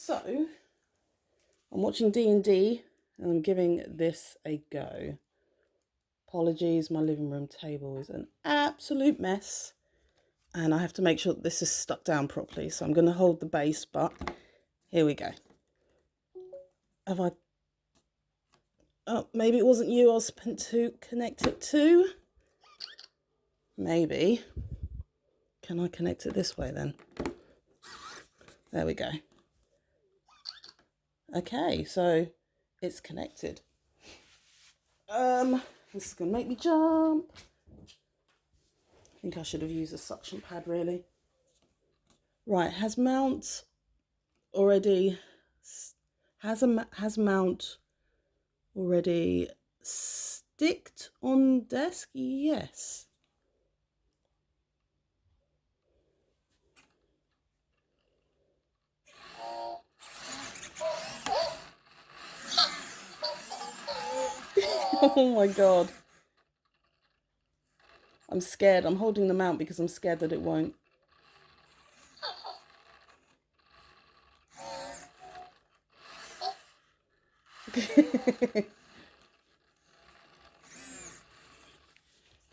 So, I'm watching D&D and I'm giving this a go. Apologies, my living room table is an absolute mess and I have to make sure that this is stuck down properly. So I'm going to hold the base, but here we go. Have I... Oh, maybe it wasn't you I was meant to connect it to. Maybe. Can I connect it this way then? There we go. Okay, so it's connected. This is gonna make me jump. I think I should have used a suction pad really. Right, has mount already sticked on desk? Yes. Oh my god. I'm scared. I'm holding the mount because I'm scared that it won't.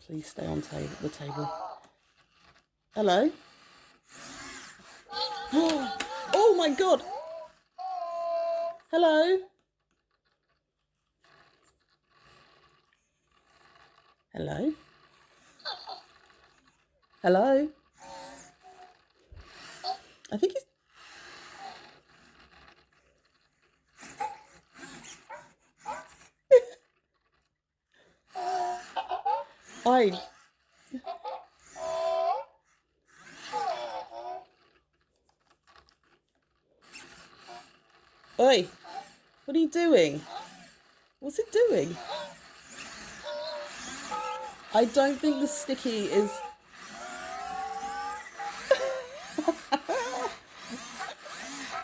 Please stay on the table. Hello? Oh my god! Hello? Hello? Hello? I think he's... Oi! What are you doing? What's it doing? I don't think the sticky is...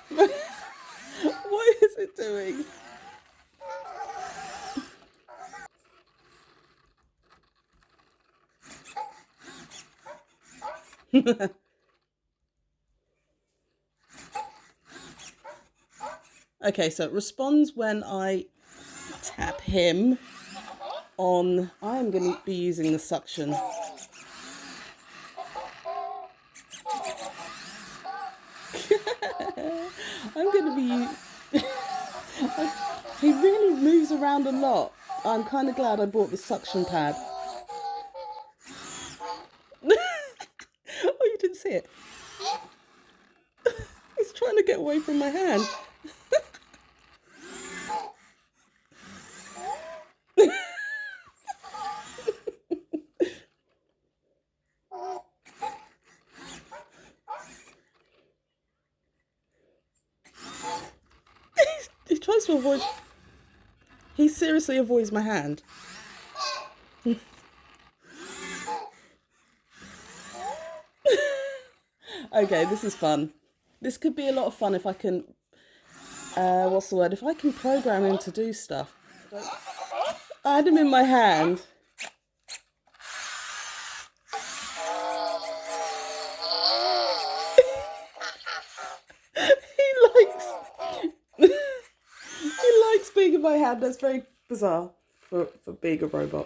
What is it doing? Okay, so it responds when I tap him on... I'm going to be using the suction. I'm going to be... He really moves around a lot. I'm kind of glad I bought the suction pad. Oh, you didn't see it. He's trying to get away from my hand. He tries to avoid... He seriously avoids my hand. Okay, this is fun. This could be a lot of fun if I can... what's the word? If I can program him to do stuff. I had him in my hand. He likes being in my hand. That's very bizarre for being a robot.